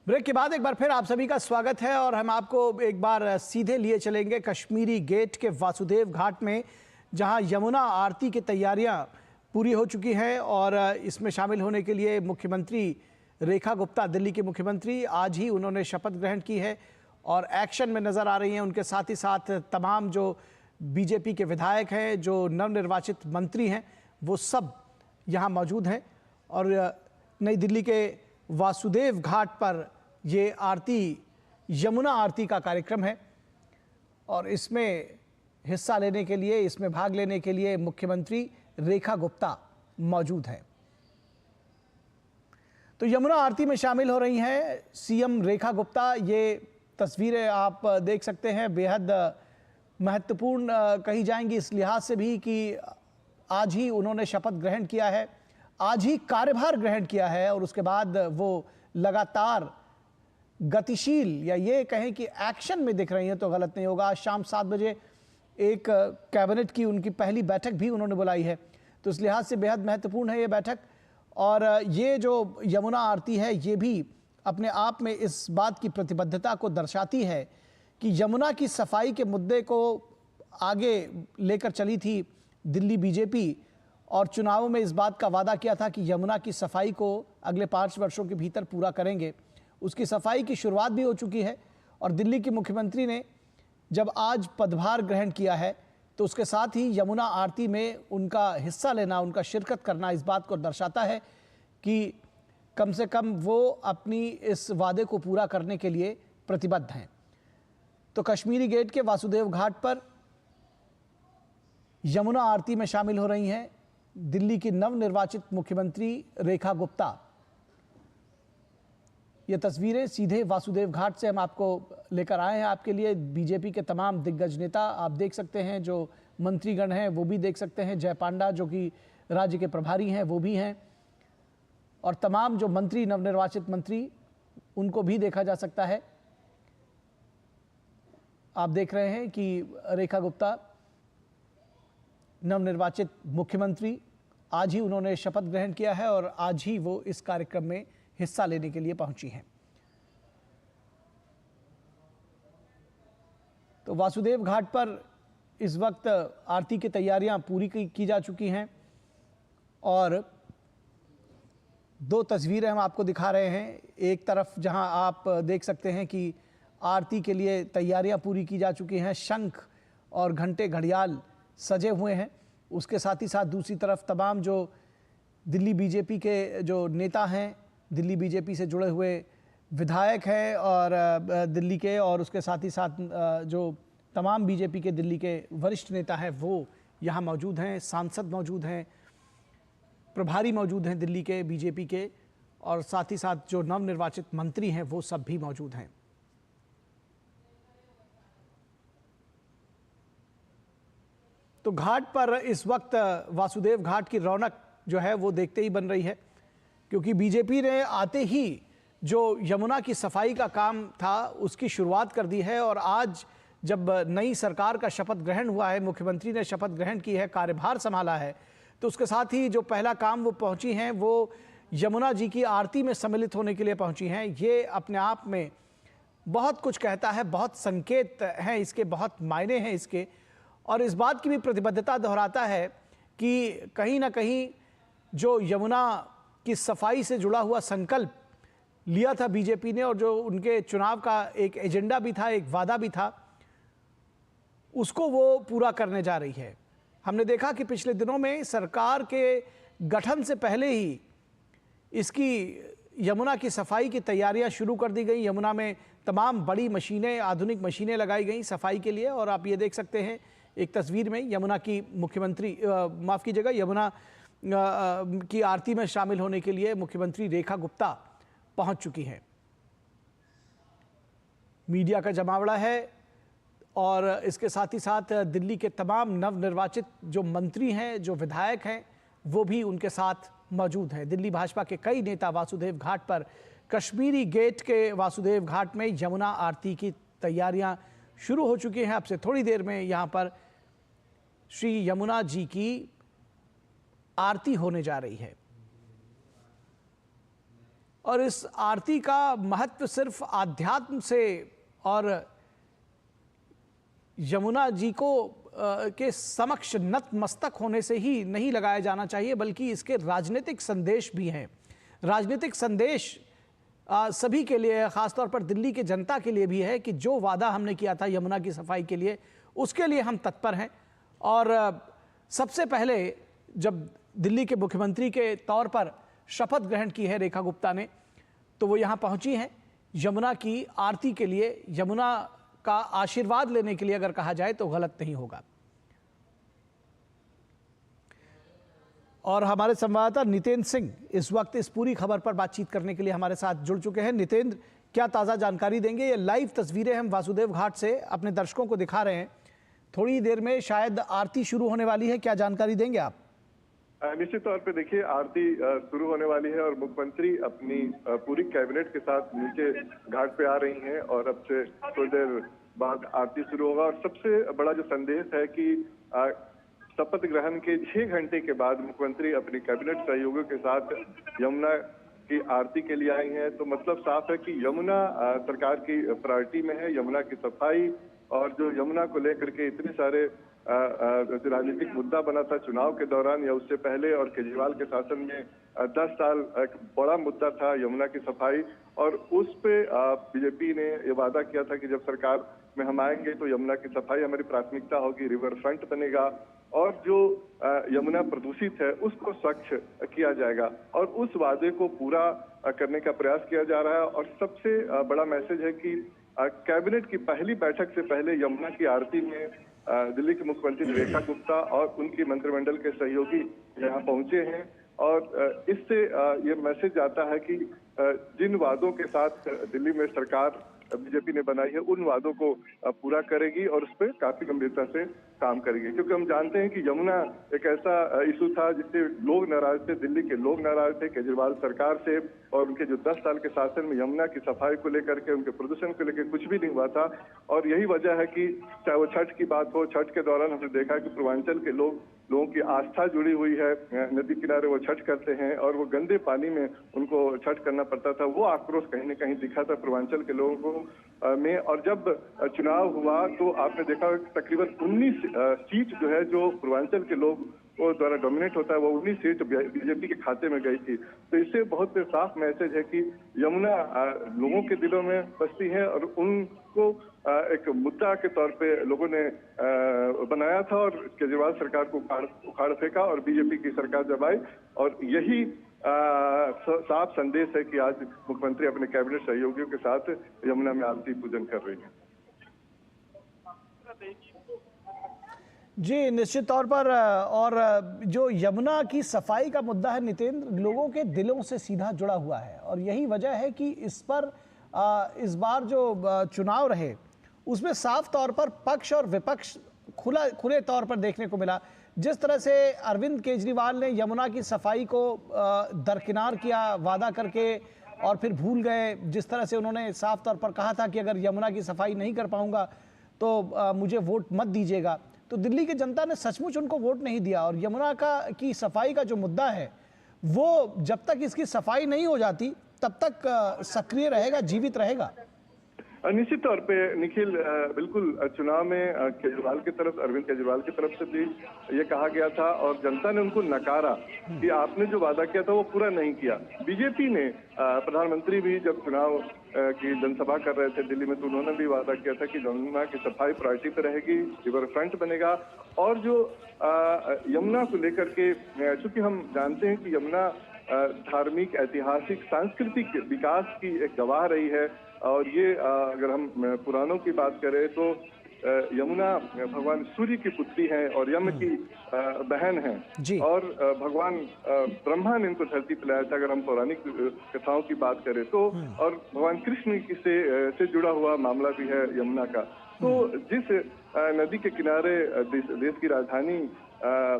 Break के बाद एक बार फिर आप सभी का स्वागत है और हम आपको एक बार सीधे लिए चलेंगे कश्मीरी गेट के वासुदेव घाट में, जहां यमुना आरती की तैयारियां पूरी हो चुकी हैं और इसमें शामिल होने के लिए मुख्यमंत्री रेखा गुप्ता, दिल्ली के मुख्यमंत्री, आज ही उन्होंने शपथ ग्रहण की है और एक्शन में नज़र आ रही हैं। उनके साथ ही साथ तमाम जो बीजेपी के विधायक हैं, जो नवनिर्वाचित मंत्री हैं, वो सब यहाँ मौजूद हैं और नई दिल्ली के वासुदेव घाट पर ये आरती, यमुना आरती का कार्यक्रम है और इसमें हिस्सा लेने के लिए, इसमें भाग लेने के लिए मुख्यमंत्री रेखा गुप्ता मौजूद हैं। तो यमुना आरती में शामिल हो रही हैं सीएम रेखा गुप्ता। ये तस्वीरें आप देख सकते हैं, बेहद महत्वपूर्ण कही जाएंगी इस लिहाज से भी कि आज ही उन्होंने शपथ ग्रहण किया है, आज ही कार्यभार ग्रहण किया है और उसके बाद वो लगातार गतिशील, या ये कहें कि एक्शन में दिख रही हैं तो गलत नहीं होगा। आज शाम 7 बजे एक कैबिनेट की उनकी पहली बैठक भी उन्होंने बुलाई है, तो इस लिहाज से बेहद महत्वपूर्ण है ये बैठक। और ये जो यमुना आरती है, ये भी अपने आप में इस बात की प्रतिबद्धता को दर्शाती है कि यमुना की सफाई के मुद्दे को आगे लेकर चली थी दिल्ली बीजेपी और चुनावों में इस बात का वादा किया था कि यमुना की सफाई को अगले 5 वर्षों के भीतर पूरा करेंगे। उसकी सफाई की शुरुआत भी हो चुकी है और दिल्ली के मुख्यमंत्री ने जब आज पदभार ग्रहण किया है तो उसके साथ ही यमुना आरती में उनका हिस्सा लेना, उनका शिरकत करना इस बात को दर्शाता है कि कम से कम वो अपनी इस वादे को पूरा करने के लिए प्रतिबद्ध हैं। तो कश्मीरी गेट के वासुदेव घाट पर यमुना आरती में शामिल हो रही हैं दिल्ली की नवनिर्वाचित मुख्यमंत्री रेखा गुप्ता। ये तस्वीरें सीधे वासुदेव घाट से हम आपको लेकर आए हैं आपके लिए। बीजेपी के तमाम दिग्गज नेता आप देख सकते हैं, जो मंत्रीगण हैं वो भी देख सकते हैं, जय पांडा जो कि राज्य के प्रभारी हैं वो भी हैं, और तमाम जो मंत्री, नवनिर्वाचित मंत्री, उनको भी देखा जा सकता है। आप देख रहे हैं कि रेखा गुप्ता नवनिर्वाचित मुख्यमंत्री, आज ही उन्होंने शपथ ग्रहण किया है और आज ही वो इस कार्यक्रम में हिस्सा लेने के लिए पहुंची हैं। तो वासुदेव घाट पर इस वक्त आरती की तैयारियां पूरी की जा चुकी हैं और 2 तस्वीरें हम आपको दिखा रहे हैं। एक तरफ जहां आप देख सकते हैं कि आरती के लिए तैयारियां पूरी की जा चुकी हैं, शंख और घंटे, घड़ियाल सजे हुए हैं। उसके साथ ही साथ दूसरी तरफ तमाम जो दिल्ली बीजेपी के जो नेता हैं, दिल्ली बीजेपी से जुड़े हुए विधायक हैं और दिल्ली के, और उसके साथ ही साथ जो तमाम बीजेपी के दिल्ली के वरिष्ठ नेता हैं वो यहाँ मौजूद हैं, सांसद मौजूद हैं, प्रभारी मौजूद हैं दिल्ली के बीजेपी के, और साथ ही साथ जो नवनिर्वाचित मंत्री हैं वो सब भी मौजूद हैं। तो घाट पर इस वक्त वासुदेव घाट की रौनक जो है वो देखते ही बन रही है, क्योंकि बीजेपी ने आते ही जो यमुना की सफाई का काम था उसकी शुरुआत कर दी है। और आज जब नई सरकार का शपथ ग्रहण हुआ है, मुख्यमंत्री ने शपथ ग्रहण की है, कार्यभार संभाला है, तो उसके साथ ही जो पहला काम वो पहुंची हैं वो यमुना जी की आरती में सम्मिलित होने के लिए पहुंची हैं। ये अपने आप में बहुत कुछ कहता है, बहुत संकेत हैं इसके, बहुत मायने हैं इसके, और इस बात की भी प्रतिबद्धता दोहराता है कि कहीं ना कहीं जो यमुना की सफाई से जुड़ा हुआ संकल्प लिया था बीजेपी ने और जो उनके चुनाव का एक एजेंडा भी था, एक वादा भी था, उसको वो पूरा करने जा रही है। हमने देखा कि पिछले दिनों में सरकार के गठन से पहले ही इसकी यमुना की सफाई की तैयारियां शुरू कर दी गई। यमुना में तमाम बड़ी मशीनें, आधुनिक मशीनें लगाई गई सफाई के लिए, और आप ये देख सकते हैं एक तस्वीर में यमुना की मुख्यमंत्री, माफ़ कीजिएगा, यमुना की आरती में शामिल होने के लिए मुख्यमंत्री रेखा गुप्ता पहुंच चुकी हैं। मीडिया का जमावड़ा है और इसके साथ ही साथ दिल्ली के तमाम नवनिर्वाचित जो मंत्री हैं, जो विधायक हैं, वो भी उनके साथ मौजूद हैं। दिल्ली भाजपा के कई नेता वासुदेव घाट पर, कश्मीरी गेट के वासुदेव घाट में यमुना आरती की तैयारियां शुरू हो चुकी हैं। अब से थोड़ी देर में यहाँ पर श्री यमुना जी की आरती होने जा रही है। और इस आरती का महत्व सिर्फ आध्यात्म से और यमुना जी को के समक्ष नतमस्तक होने से ही नहीं लगाया जाना चाहिए, बल्कि इसके राजनीतिक संदेश भी हैं। राजनीतिक संदेश सभी के लिए, खासतौर पर दिल्ली के जनता के लिए भी है कि जो वादा हमने किया था यमुना की सफाई के लिए, उसके लिए हम तत्पर हैं। और सबसे पहले जब दिल्ली के मुख्यमंत्री के तौर पर शपथ ग्रहण की है रेखा गुप्ता ने, तो वो यहाँ पहुंची हैं यमुना की आरती के लिए, यमुना का आशीर्वाद लेने के लिए अगर कहा जाए तो गलत नहीं होगा। और हमारे संवाददाता नितेंद्र सिंह इस वक्त इस पूरी खबर पर बातचीत करने के लिए हमारे साथ जुड़ चुके हैं। नितेंद्र, क्या ताज़ा जानकारी देंगे? ये लाइव तस्वीरें हम वासुदेव घाट से अपने दर्शकों को दिखा रहे हैं। थोड़ी देर में शायद आरती शुरू होने वाली है, क्या जानकारी देंगे आप? निश्चित तौर पे देखिए, आरती शुरू होने वाली है और मुख्यमंत्री अपनी पूरी कैबिनेट के साथ नीचे घाट पे आ रही हैं और अब से थोड़ी देर बाद आरती शुरू होगा। और सबसे बड़ा जो संदेश है कि शपथ ग्रहण के 6 घंटे के बाद मुख्यमंत्री अपनी कैबिनेट सहयोगियों के साथ यमुना की आरती के लिए आई हैं। तो मतलब साफ है कि यमुना सरकार की प्रायोरिटी में है, यमुना की सफाई, और जो यमुना को लेकर के इतने सारे राजनीतिक मुद्दा बना था चुनाव के दौरान या उससे पहले, और केजरीवाल के शासन में 10 साल एक बड़ा मुद्दा था यमुना की सफाई, और उस पे बीजेपी ने ये वादा किया था कि जब सरकार में हम आएंगे तो यमुना की सफाई हमारी प्राथमिकता होगी, रिवर फ्रंट बनेगा और जो यमुना प्रदूषित है उसको स्वच्छ किया जाएगा। और उस वादे को पूरा करने का प्रयास किया जा रहा है। और सबसे बड़ा मैसेज है कि कैबिनेट की पहली बैठक से पहले यमुना की आरती में दिल्ली के मुख्यमंत्री रेखा गुप्ता और उनकी मंत्रिमंडल के सहयोगी यहाँ पहुंचे हैं। और इससे ये मैसेज आता है कि जिन वादों के साथ दिल्ली में सरकार बीजेपी ने बनाई है उन वादों को पूरा करेगी और उस पर काफी गंभीरता से काम करेगी। क्योंकि हम जानते हैं कि यमुना एक ऐसा इशू था जिससे लोग नाराज थे, दिल्ली के लोग नाराज थे केजरीवाल सरकार से, और उनके जो 10 साल के शासन में यमुना की सफाई को लेकर के, उनके प्रदूषण को लेकर कुछ भी नहीं हुआ था। और यही वजह है कि चाहे वो छठ की बात हो, छठ के दौरान हमने देखा कि पूर्वांचल के लोगों की आस्था जुड़ी हुई है, नदी किनारे वो छठ करते हैं और वो गंदे पानी में उनको छठ करना पड़ता था। वो आक्रोश कहीं न कहीं दिखा था पूर्वांचल के लोगों को में। और जब चुनाव हुआ तो आपने देखा तकरीबन 19 सीट जो है जो पूर्वांचल के लोग वो द्वारा डोमिनेट होता है, वो 19 सीट बीजेपी के खाते में गई थी। तो इससे बहुत साफ मैसेज है कि यमुना लोगों के दिलों में बसती है और उनको एक मुद्दा के तौर पे लोगों ने बनाया था और केजरीवाल सरकार को उखाड़ फेंका और बीजेपी की सरकार जब आई। और यही साफ संदेश है कि आज मुख्यमंत्री अपने कैबिनेट सहयोगियों के साथ यमुना में आरती पूजन कर रही है। जी निश्चित तौर पर। और जो यमुना की सफाई का मुद्दा है नितेंद्र, लोगों के दिलों से सीधा जुड़ा हुआ है और यही वजह है कि इस पर इस बार जो चुनाव रहे उसमें साफ तौर पर पक्ष और विपक्ष खुले तौर पर देखने को मिला। जिस तरह से अरविंद केजरीवाल ने यमुना की सफाई को दरकिनार किया वादा करके और फिर भूल गए, जिस तरह से उन्होंने साफ तौर पर कहा था कि अगर यमुना की सफाई नहीं कर पाऊंगा तो मुझे वोट मत दीजिएगा, तो दिल्ली की जनता ने सचमुच उनको वोट नहीं दिया। और यमुना की सफाई का जो मुद्दा है वो जब तक इसकी सफाई नहीं हो जाती तब तक सक्रिय रहेगा, जीवित रहेगा। निश्चित तौर पे निखिल, बिल्कुल चुनाव में केजरीवाल की तरफ, अरविंद केजरीवाल की तरफ से भी ये कहा गया था और जनता ने उनको नकारा कि आपने जो वादा किया था वो पूरा नहीं किया। बीजेपी ने प्रधानमंत्री भी जब चुनाव की जनसभा कर रहे थे दिल्ली में तो उन्होंने भी वादा किया था कि यमुना की सफाई प्रायोरिटी पे रहेगी, रिवर फ्रंट बनेगा। और जो यमुना को लेकर के, चूंकि हम जानते हैं कि यमुना धार्मिक, ऐतिहासिक, सांस्कृतिक विकास की एक गवाह रही है। और ये अगर हम पुराणों की बात करें तो यमुना भगवान सूर्य की पुत्री हैं और यम की बहन हैं और भगवान ब्रह्मा ने इनको धरती पे लाया था अगर हम पौराणिक कथाओं की बात करें तो। और भगवान कृष्ण से जुड़ा हुआ मामला भी है यमुना का। तो जिस नदी के किनारे देश की राजधानी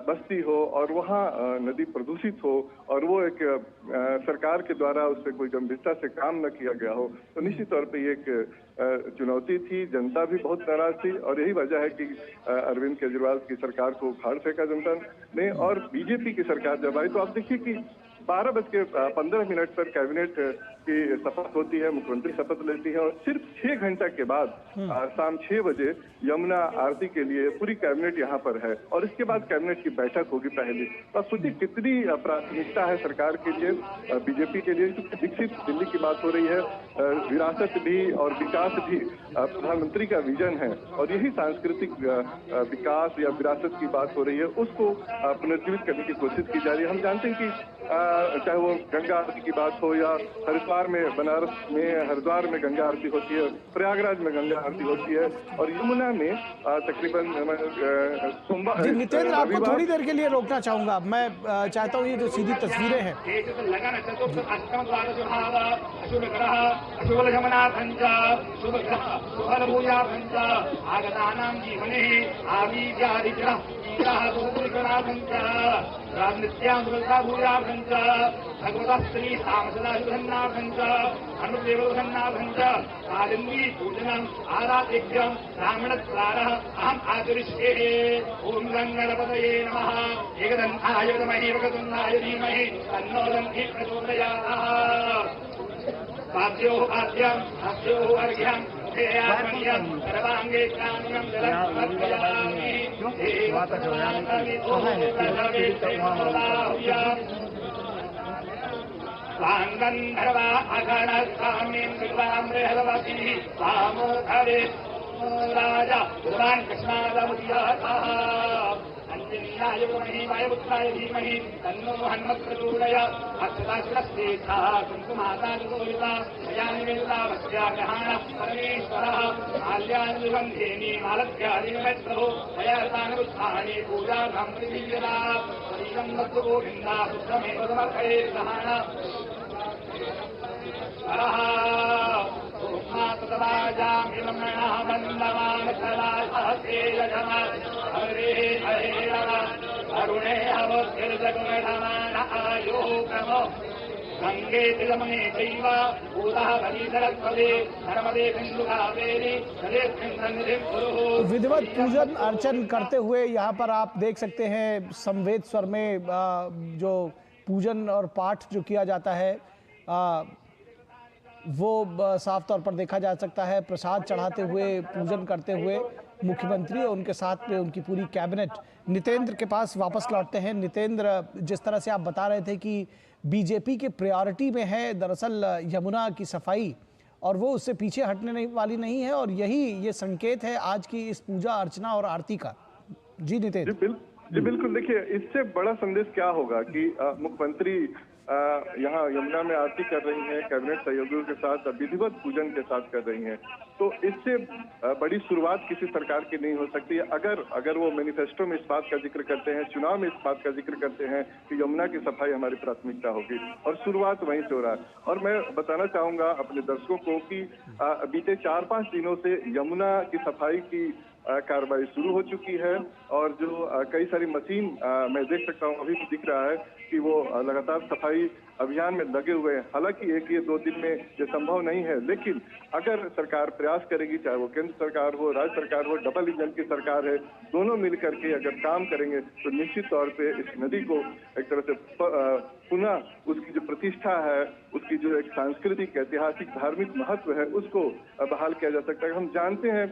बस्ती हो और वहाँ नदी प्रदूषित हो और वो एक सरकार के द्वारा उस पर कोई गंभीरता से काम न किया गया हो, तो निश्चित तौर पे ये एक चुनौती थी। जनता भी बहुत नाराज थी और यही वजह है कि अरविंद केजरीवाल की सरकार को उखाड़ फेंका जनता ने। और बीजेपी की सरकार जब आई तो आप देखिए कि 12:15 पर कैबिनेट की शपथ होती है, मुख्यमंत्री शपथ लेती है और सिर्फ 6 घंटा के बाद शाम 6 बजे यमुना आरती के लिए पूरी कैबिनेट यहाँ पर है और इसके बाद कैबिनेट की बैठक होगी पहली। तो आप सोचिए कितनी प्राथमिकता है सरकार के लिए, बीजेपी के लिए, क्योंकि विकसित दिल्ली की बात हो रही है, विरासत भी और विकास भी प्रधानमंत्री का विजन है और यही सांस्कृतिक विकास या विरासत की बात हो रही है, उसको पुनर्जीवित करने की कोशिश की जा रही है। हम जानते हैं कि चाहे वो गंगा आरती की बात हो या हरिद्वार में, बनारस में हरिद्वार में गंगा आरती होती है, प्रयागराज में गंगा आरती होती है और यमुना में तकरीबन सोमवार। जी नितेंद्र, आपको थोड़ी देर के लिए रोकना चाहूंगा। मैं चाहता हूँ ये जो सीधी तस्वीरें हैं, भगवती सामसदाशुधन्नाभञ्च अनुदेवधन्नाभञ्च कालिन्दी पूजनम् आराध्यम् ब्राह्मणद्वारः अहम् आचरिष्ये। ॐ गङ्गणपतये नमः। एकदन्ताय विद्महे वक्रतुण्डाय धीमहि तन्नो दन्ती प्रचोदयात्। पाद्योः पाद्यम् हस्योः अर्घ्यम् ध्येयात्मन्यम् सर्वाङ्गे काम्यम् जलम् समर्पयामि। गन्धर्वा अगणस्वामीम् विद्वाम् बृहस्पतिः सामोधरे राजा भगवान् कृष्णादमुद्यातः। अंजनीयाय विद्महे वायुपुत्राय धीमहि तन्नो हनुमत्प्रचोदयात्। अक्षताश्रस्तेथा कुङ्कुमातानुगोहिता मयानिवेदिता वस्याग्रहाण परमेश्वरः। माल्यानि विबन्धेनि मालत्यादिनमैत्रहो मया हृतानि पूजार्थं प्रतिदीयता। शरीरं वस्तु गोविन्दा पुत्रमेव समर्पये ग्रहाण अरुणे गंगे तिलमने चैव भूतः भगीरथपदे नर्मदे सिन्धु कावेरी जलेऽस्मिन् कुरु। विधिवत पूजन अर्चन करते हुए यहाँ पर आप देख सकते हैं संवेद स्वर में जो पूजन और पाठ जो किया जाता है वो साफ तौर पर देखा जा सकता है। प्रसाद चढ़ाते हुए, पूजन करते हुए मुख्यमंत्री और उनके साथ में उनकी पूरी कैबिनेट नितेंद्र के पास वापस लौटते हैं। नितेंद्र, जिस तरह से आप बता रहे थे कि बीजेपी के प्रायोरिटी में है दरअसल यमुना की सफाई और वो उससे पीछे हटने वाली नहीं है और यही ये संकेत है आज की इस पूजा अर्चना और आरती का। जी नितेंद्र। जी बिल्कुल, देखिए इससे बड़ा संदेश क्या होगा कि मुख्यमंत्री यहाँ यमुना में आरती कर रही हैं, कैबिनेट सहयोगियों के साथ विधिवत पूजन के साथ कर रही हैं, तो इससे बड़ी शुरुआत किसी सरकार की नहीं हो सकती है। अगर वो मैनिफेस्टो में इस बात का जिक्र करते हैं, चुनाव में इस बात का जिक्र करते हैं कि यमुना की सफाई हमारी प्राथमिकता होगी और शुरुआत वहीं से हो रहा है। और मैं बताना चाहूंगा अपने दर्शकों को कि बीते 4-5 दिनों से यमुना की सफाई की कार्रवाई शुरू हो चुकी है और जो कई सारी मशीन मैं देख सकता हूँ, अभी भी दिख रहा है कि वो लगातार सफाई अभियान में लगे हुए हैं। हालांकि एक ये 2 दिन में ये संभव नहीं है, लेकिन अगर सरकार प्रयास करेगी, चाहे वो केंद्र सरकार हो, राज्य सरकार हो, डबल इंजन की सरकार है, दोनों मिलकर के अगर काम करेंगे तो निश्चित तौर पे इस नदी को एक तरह से पुनः उसकी जो प्रतिष्ठा है, उसकी जो एक सांस्कृतिक, ऐतिहासिक, धार्मिक महत्व है, उसको बहाल किया जा सकता है। हम जानते हैं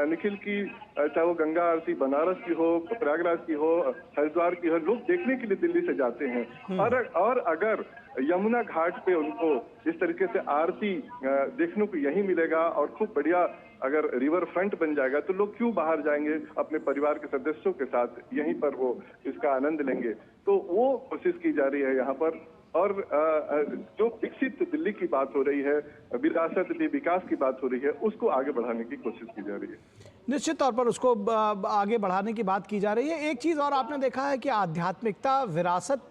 निखिल की चाहे वो गंगा आरती बनारस की हो, प्रयागराज की हो, हरिद्वार की हो, लोग देखने के लिए दिल्ली से जाते हैं और अगर यमुना घाट पे उनको इस तरीके से आरती देखने को यही मिलेगा और खूब बढ़िया अगर रिवर फ्रंट बन जाएगा तो लोग क्यों बाहर जाएंगे, अपने परिवार के सदस्यों के साथ यहीं पर वो इसका आनंद लेंगे। तो वो कोशिश की जा रही है यहाँ पर। और जो विकसित दिल्ली की बात हो रही है, विरासत भी, विकास की बात हो रही है, उसको आगे बढ़ाने की कोशिश की जा रही है। निश्चित तौर पर उसको आगे बढ़ाने की बात की जा रही है। एक चीज़ और आपने देखा है कि आध्यात्मिकता, विरासत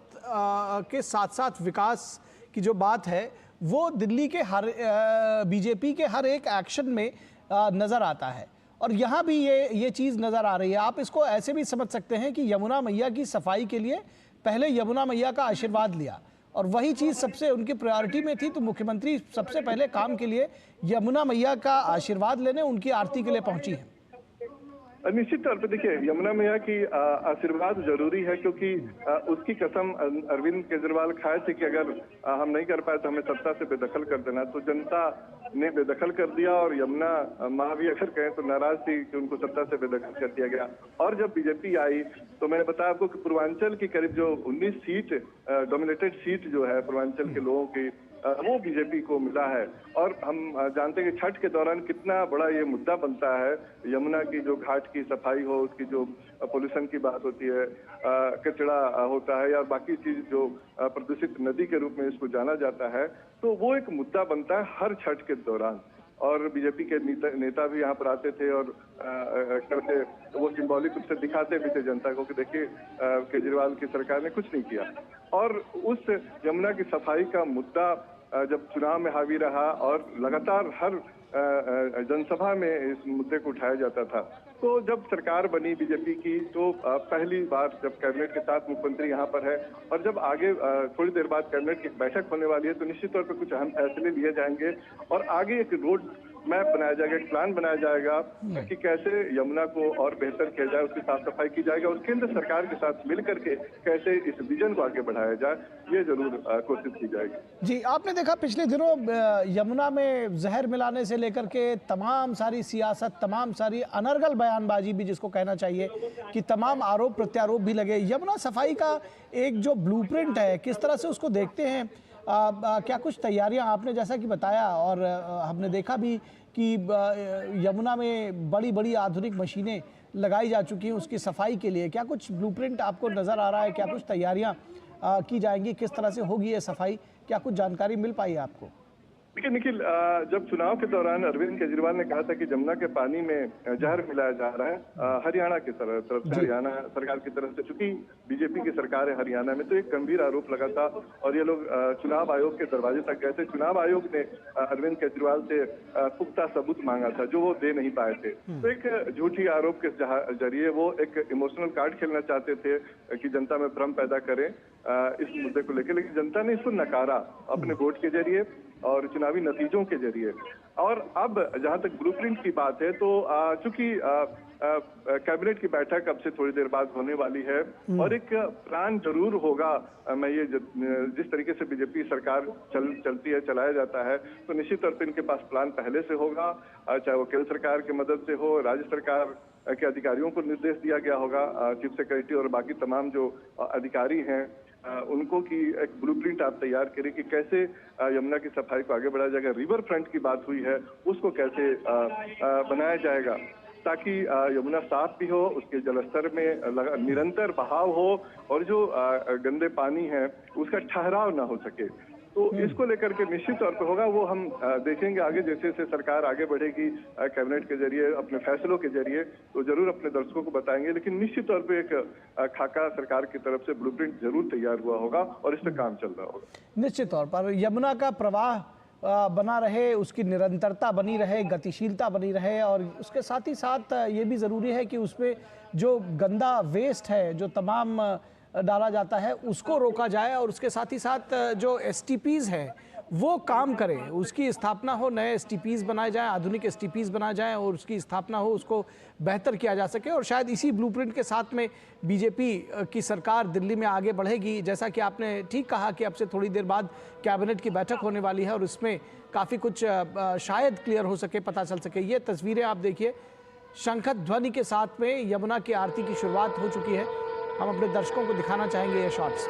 के साथ साथ विकास की जो बात है वो दिल्ली के बीजेपी के हर एक एक्शन में नज़र आता है और यहाँ भी ये चीज़ नज़र आ रही है। आप इसको ऐसे भी समझ सकते हैं कि यमुना मैया की सफाई के लिए पहले यमुना मैया का आशीर्वाद लिया और वही चीज़ सबसे उनकी प्रायोरिटी में थी, तो मुख्यमंत्री सबसे पहले काम के लिए यमुना मैया का आशीर्वाद लेने, उनकी आरती के लिए पहुंची है। निश्चित तौर पे देखिए, यमुना मैया की आशीर्वाद जरूरी है, क्योंकि उसकी कसम अरविंद केजरीवाल खाए थे कि अगर हम नहीं कर पाए तो हमें सत्ता से बेदखल कर देना। तो जनता ने बेदखल कर दिया, और यमुना माँ भी अगर कहें तो नाराज थी कि उनको सत्ता से बेदखल कर दिया गया। और जब बीजेपी आई तो मैंने बताया आपको कि पूर्वांचल की करीब जो 19 सीट डोमिनेटेड सीट जो है पूर्वांचल के लोगों की, वो बीजेपी को मिला है। और हम जानते हैं कि छठ के दौरान कितना बड़ा ये मुद्दा बनता है। यमुना की जो घाट की सफाई हो, उसकी जो पोल्यूशन की बात होती है, कचरा होता है या बाकी चीज जो प्रदूषित नदी के रूप में इसको जाना जाता है, तो वो एक मुद्दा बनता है हर छठ के दौरान। और बीजेपी के नेता भी यहाँ पर आते थे और करते, वो सिंबॉलिक रूप से दिखाते भी थे जनता को कि देखिए केजरीवाल की सरकार ने कुछ नहीं किया। और उस यमुना की सफाई का मुद्दा जब चुनाव में हावी रहा और लगातार हर जनसभा में इस मुद्दे को उठाया जाता था, तो जब सरकार बनी बीजेपी की तो पहली बार जब कैबिनेट के साथ मुख्यमंत्री यहाँ पर है, और जब आगे थोड़ी देर बाद कैबिनेट की बैठक होने वाली है, तो निश्चित तौर पर कुछ अहम फैसले लिए जाएंगे और आगे एक रोड मैप बनाया जाएगा, एक प्लान बनाया जाएगा कि कैसे यमुना को और बेहतर किया जाए, उसकी साफ सफाई की जाएगी और केंद्र सरकार के साथ मिलकर के कैसे इस विजन को आगे बढ़ाया जाए, ये जरूर कोशिश की जाएगी। जी, आपने देखा पिछले दिनों यमुना में जहर मिलाने से लेकर के तमाम सारी सियासत, तमाम सारी अनर्गल बयानबाजी भी जिसको कहना चाहिए कि तमाम आरोप प्रत्यारोप भी लगे। यमुना सफाई का एक जो ब्लूप्रिंट है, किस तरह से उसको देखते हैं? क्या कुछ तैयारियां आपने जैसा कि बताया, और हमने देखा भी कि यमुना में बड़ी बड़ी आधुनिक मशीनें लगाई जा चुकी हैं उसकी सफाई के लिए। क्या कुछ ब्लूप्रिंट आपको नज़र आ रहा है? क्या कुछ तैयारियां की जाएंगी? किस तरह से होगी ये सफाई? क्या कुछ जानकारी मिल पाई है आपको? देखिए निखिल, जब चुनाव के दौरान अरविंद केजरीवाल ने कहा था कि जमुना के पानी में जहर मिलाया जा रहा है हरियाणा की तरफ से, हरियाणा सरकार की तरफ से, चूंकि बीजेपी की सरकार है हरियाणा में, तो एक गंभीर आरोप लगा था और ये लोग चुनाव आयोग के दरवाजे तक गए थे। चुनाव आयोग ने अरविंद केजरीवाल से पुख्ता सबूत मांगा था जो वो दे नहीं पाए थे। तो एक झूठी आरोप के जरिए वो एक इमोशनल कार्ड खेलना चाहते थे कि जनता में भ्रम पैदा करें इस मुद्दे को लेकर, लेकिन जनता ने इसको नकारा अपने वोट के जरिए और चुनावी नतीजों के जरिए। और अब जहां तक ब्लूप्रिंट की बात है, तो चूंकि कैबिनेट की बैठक अब से थोड़ी देर बाद होने वाली है और एक प्लान जरूर होगा। मैं ये जिस तरीके से बीजेपी सरकार चलती है, चलाया जाता है, तो निश्चित तौर पर इनके पास प्लान पहले से होगा, चाहे वो केंद्र सरकार की मदद से हो, राज्य सरकार के अधिकारियों को निर्देश दिया गया होगा, चीफ सेक्रेटरी और बाकी तमाम जो अधिकारी हैं उनको कि एक ब्लूप्रिंट आप तैयार करें कि कैसे यमुना की सफाई को आगे बढ़ाया जाएगा। रिवर फ्रंट की बात हुई है, उसको कैसे बनाया जाएगा ताकि यमुना साफ भी हो, उसके जलस्तर में निरंतर बहाव हो और जो गंदे पानी है उसका ठहराव ना हो सके। तो इसको लेकर के निश्चित तौर पर होगा, वो हम देखेंगे आगे जैसे जैसे सरकार आगे बढ़ेगी कैबिनेट के जरिए, अपने फैसलों के जरिए, तो जरूर अपने दर्शकों को बताएंगे। लेकिन निश्चित तौर पे एक खाका सरकार की तरफ से ब्लूप्रिंट जरूर तैयार हुआ होगा और इस पर काम चल रहा होगा। निश्चित तौर पर यमुना का प्रवाह बना रहे, उसकी निरंतरता बनी रहे, गतिशीलता बनी रहे, और उसके साथ ही साथ ये भी ज़रूरी है कि उसमें जो गंदा वेस्ट है जो तमाम डाला जाता है उसको रोका जाए, और उसके साथ ही साथ जो एसटीपीज़ है वो काम करें, उसकी स्थापना हो, नए एसटीपीज़ बनाए जाएं, आधुनिक एसटीपीज़ बनाए जाएं और उसकी स्थापना हो, उसको बेहतर किया जा सके। और शायद इसी ब्लूप्रिंट के साथ में बीजेपी की सरकार दिल्ली में आगे बढ़ेगी। जैसा कि आपने ठीक कहा कि अब से थोड़ी देर बाद कैबिनेट की बैठक होने वाली है और इसमें काफ़ी कुछ शायद क्लियर हो सके, पता चल सके। ये तस्वीरें आप देखिए, शंख ध्वनि के साथ में यमुना की आरती की शुरुआत हो चुकी है। हम अपने दर्शकों को दिखाना चाहेंगे ये शॉट्स।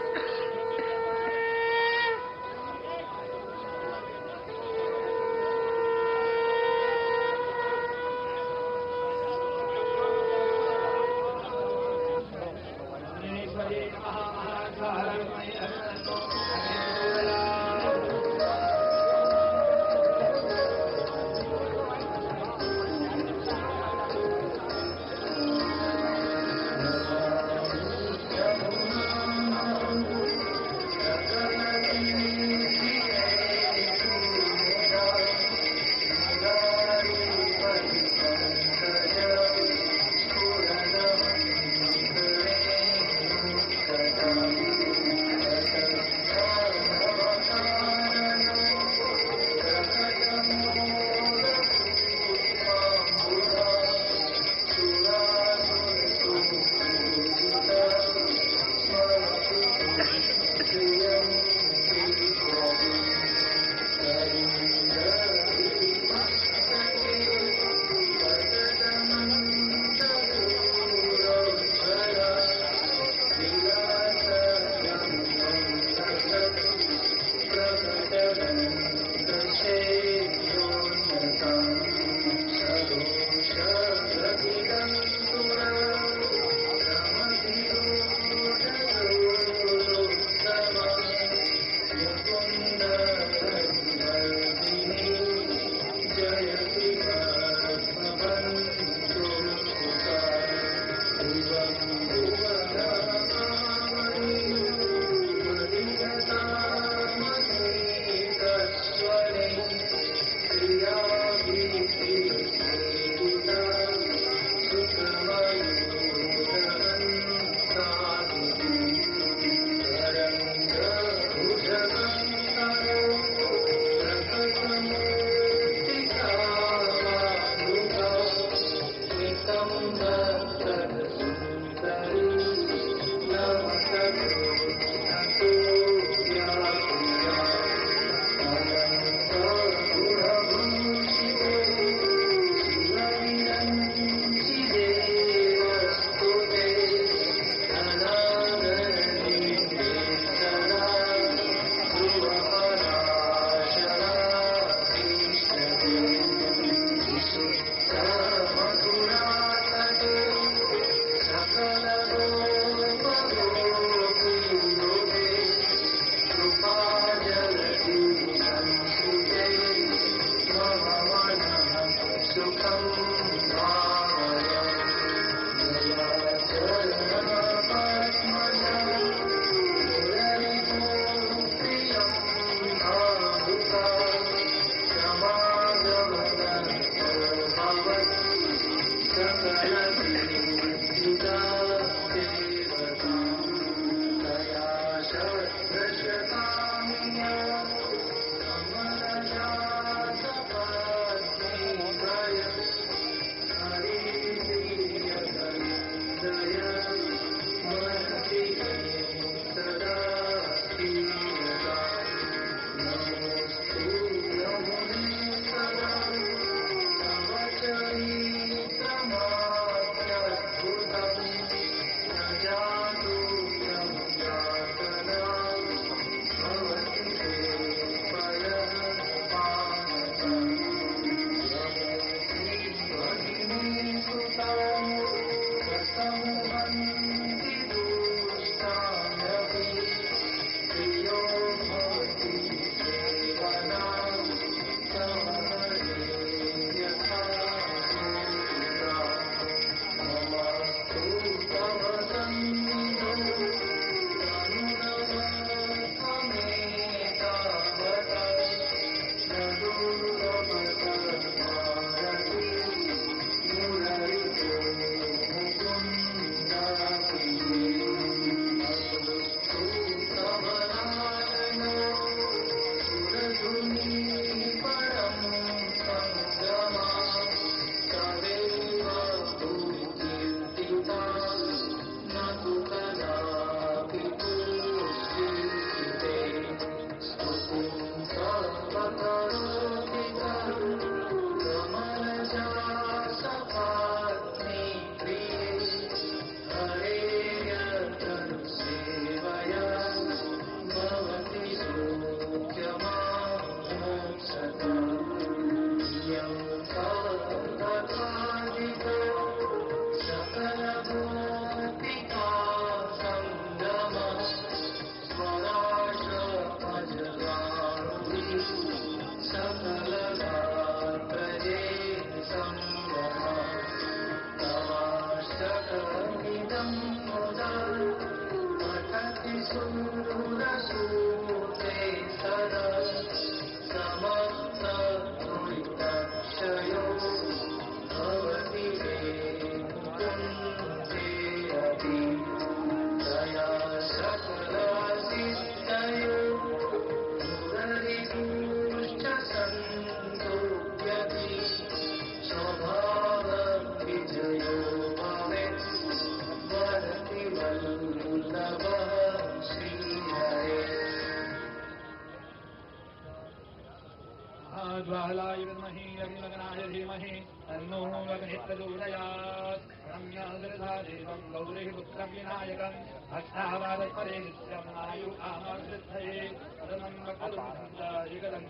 ज्वालाय विद्महे अग्निमग्नाय धीमहि तन्नो अग्निः प्रचोदयात्। रम्यादृधा देवं गौरीः पुत्रं विनायकं भक्तावादपरे नित्यं आयुकामवृद्धये परमं वक्रदुर्गं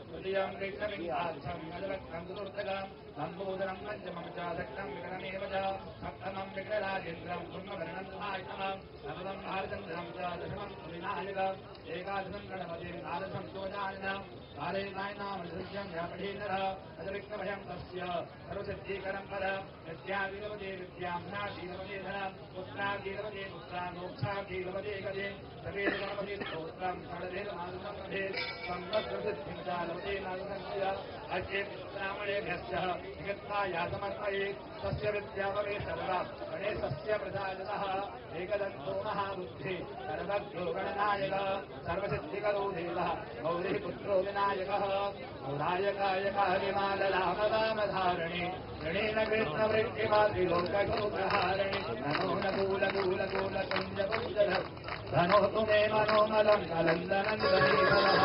तृतीयं कृष्णविन्दार्थं गजवक्त्रं चतुर्थकं लम्बोदरं पञ्चमं च दक्षं विकरमेव च सप्तमं विकराजेन्द्रं पुण्यवर्णं महात्मं नवमं भारचन्द्रं च दशमं विनायकम् एकादशं गणपतिं द्वादशं सोजाननं कालेनायनामदृश्यं व्यापठेनरः अतिरिक्तभयं तस्य सर्वसिद्धीकरं पदं यस्यादिलवते विद्याम्नाशीलवते धनं पुत्रादीलवते पुत्रान् मोक्षादीलवते गते सवेदगणपति स्तोत्रं षड्वेदमादुसंपठे संवत्सरसिद्धिं च लवते नादुसंशय अद्ये ब्राह्मणेभ्यश्च जगत्ताया समर्पये तस्य विद्यापवे सर्वा गणेशस्य प्रसादतः एकदन्तो महाबुद्धि सर्वज्ञो गणनायक सर्वसिद्धिकरो देवः गौरीः पुत्रो विनायकः गौरायकाय कालिमाललामधारणे गणेन कृष्णवृत्तिमातृलोकगोप्रहारणे नमो नकूलकूलकूलकुञ्जकुञ्जधर धनोतु मे मनोमलं कलन्दनन्दनीधरः।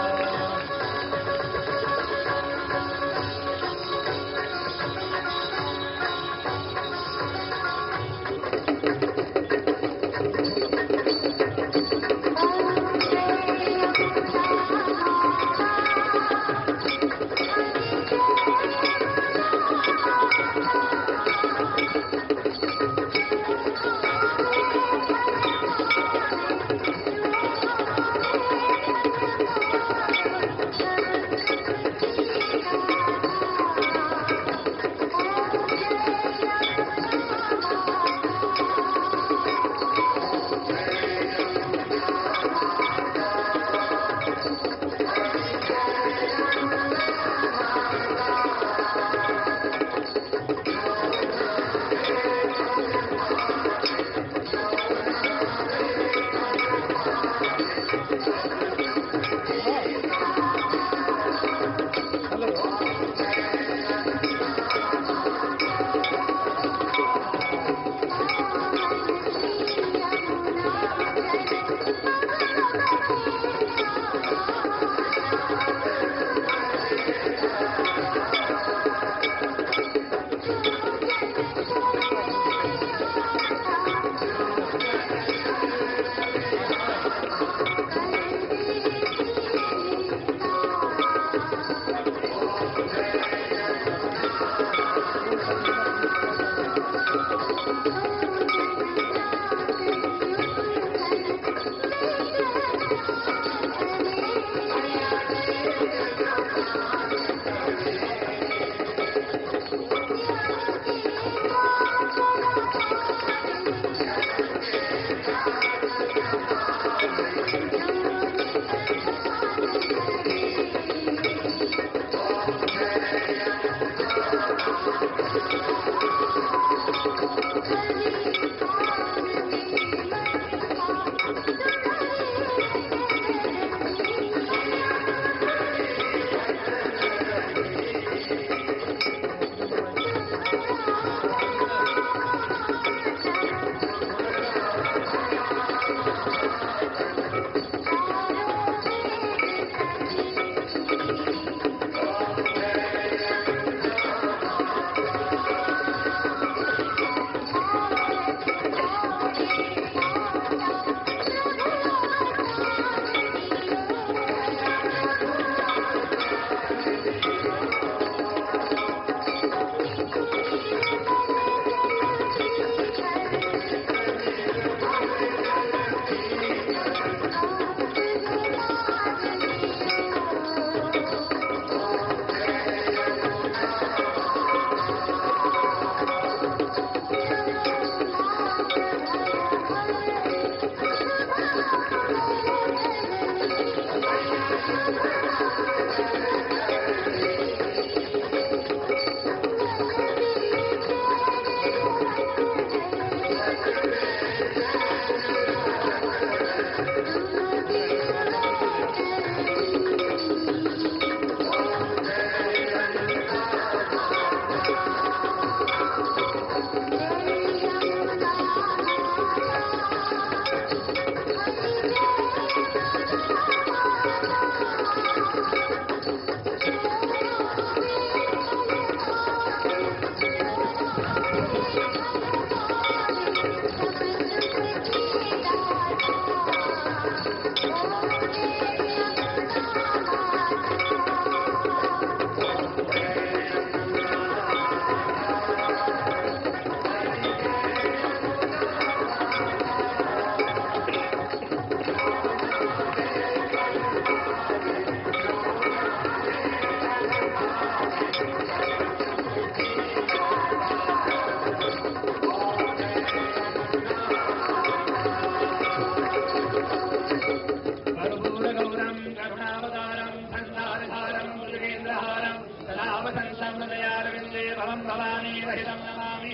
परमं भवानी रहितं नमामि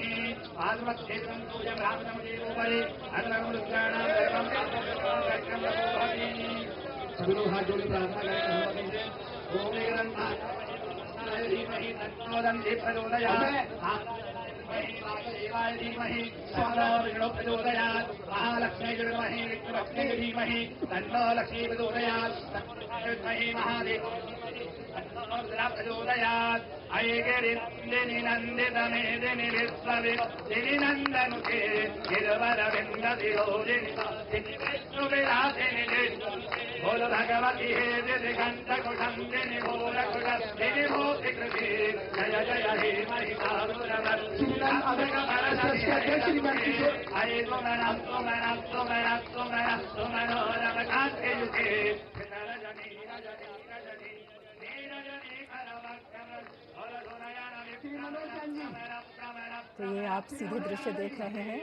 आत्मक्षेत्रं पूज्य ब्राह्मणं देवोपरि अग्रं रुद्राणां देवं कर्कं भवति सगुरु हाथ जोड़ी प्रार्थना करें ओम ग्रंथ धीमहि तन्नो दन्ति प्रचोदयात् देवाय धीमहि तन्नो विष्णु प्रचोदयात् महालक्ष्मी विद्महि विष्णुपत्नी धीमहि तन्नो लक्ष्मी प्रचोदयात् विद्महि महादेव तन्नो रुद्रः प्रचोदयात् ऐगिरिन्दिनि नन्दितमेदिनि विश्वविदिनि नन्दनुते गिरिवरविन्दविरोधिनि विष्णुविलासिनि बोल भगवती हे दिगंतकुटंबिनि मूलकुटंबिनि मोक्षकृते जय जय हे महिमासुरमर्दिनि हरे तुमनं तुमनं तुमनं तुमनं तुमनोरम कान्तियुगे रजनी रजनी रजनी नीरजनी करवक्कम तो ये आप सीधे दृश्य देख रहे हैं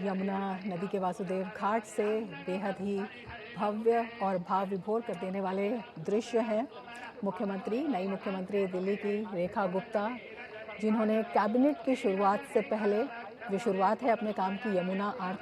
यमुना नदी के वासुदेव घाट से बेहद ही भव्य और भाव विभोर कर देने वाले दृश्य हैं। मुख्यमंत्री नई मुख्यमंत्री दिल्ली की रेखा गुप्ता, जिन्होंने कैबिनेट की शुरुआत से पहले जो शुरुआत है अपने काम की यमुना आरती